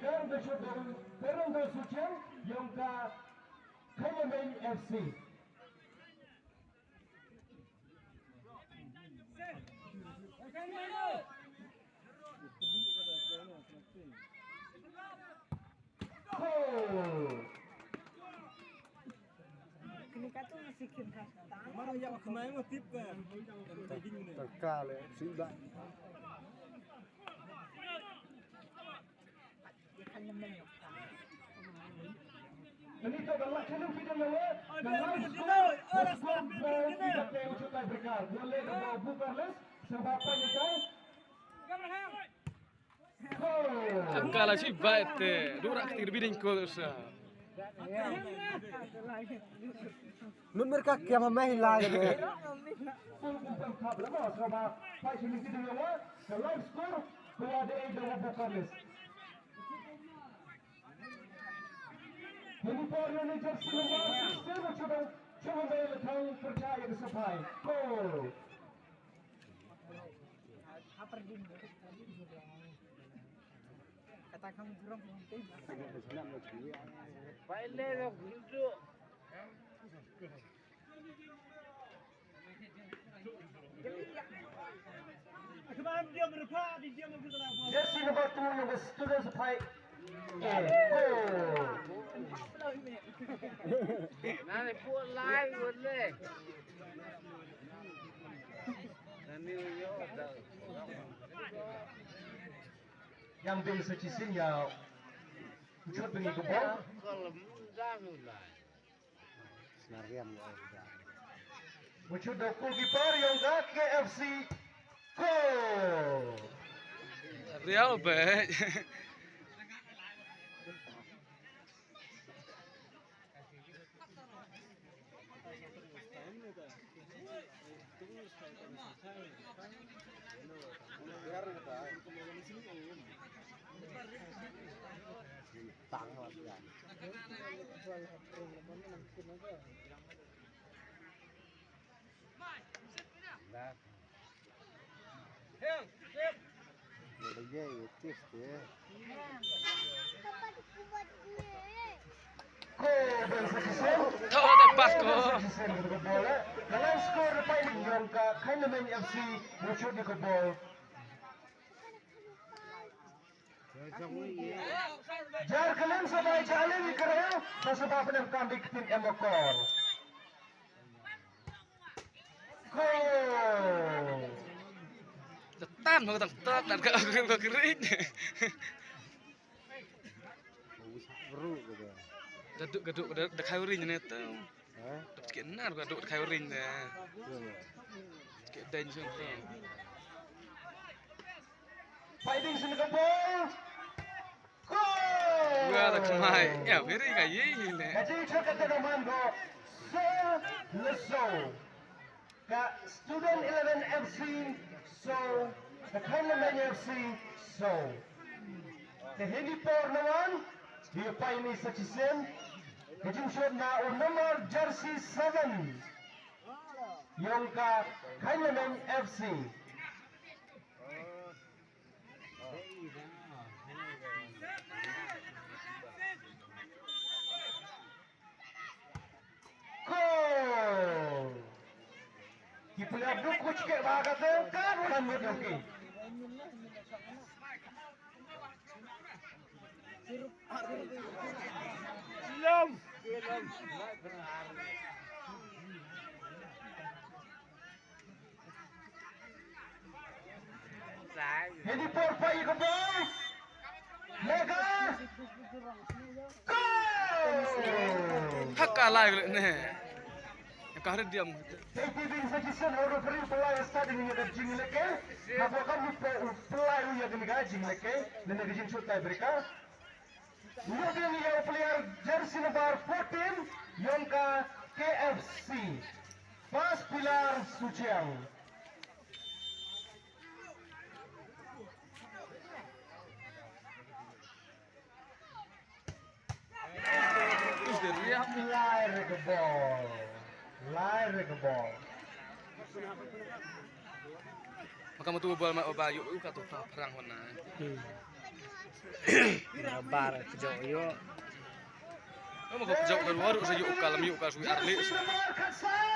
sekarang besok Perundang Sucian yang ke Kynmynsar FC. Mana yang kemarin motif kan? Terkale sudah. Benito galak kanang kita nawa. Galak skor tidak tahu cukai berkar. Boleh bawa Bukarles sebab apa ni kau? Akala si bait durak tirbidin ko sa. Nun mereka yang memahilai ni. Pun kabel mas sebab pai sini kita nawa. Galak skor berada di dalam Bukarles. Ini para manajer semua coba melakukan percaya ke sampai. Gol. Kata kamu geram nanti. Baiklah dok duduk. Kemarin dia berapa? Dia berapa? Jersey number 2 yang student sampai. Nanti buat live boleh. Nanti yo dah. Yang beli secisin ya. Ucut bengi kebal. Kalau jangan lah. Senarian ya. Ucut dah goalkeeper yang ke KFC. Gol. Real baik. Tangan ya. Dah. Dia tis dia. Gol dari secisin. Tahu ada pas ko. Secisin untuk bola. Dalam skor depan yang ke Kynmynsar FC ucut di kebal. Jar kalian sampai jalan di kerja, sebab penempatan di tim Emokor. Gol. Tetan mau tak dan ke kering. Seru gitu. Gaduk dak kawring ni tu. Hah? Dak kenar gaduk kawring dah. Ke dan sungguh. Fighting sini ke ball. Gol. Gua dak kemai. Ya, very kayi ni. Jadi cakap dengan Mando, so student 11 FC, so the Kynmynsar FC, so the Hindi por naman, dia paini sa Chisen, kajing shot na nomor jersey 7, yung ka Kynmynsar FC. Gol. Kipulah duk kuch ke bagat kan bukan mudki. Lam. Hindi por pai ke ball. Mega. Gol. Hak kalah ni. Kahar diam. Tepidin sa Chisen orang free pelai starting ni ada jing leke. Apa kamu pelai ni ada ni jing leke. Nene jing shot tay mereka. Mungkin ni yang player jersey number 14 yang ke KFC. Pas Pilar Suciang. Terus dia Lari ke ball. Lari ke ball. maka mau tu bal mak bayu kata perang mana. bar kejok yo. Kamu kok jauh kan waru saya yuk kalam sui arli. Jesse Lamar cut side.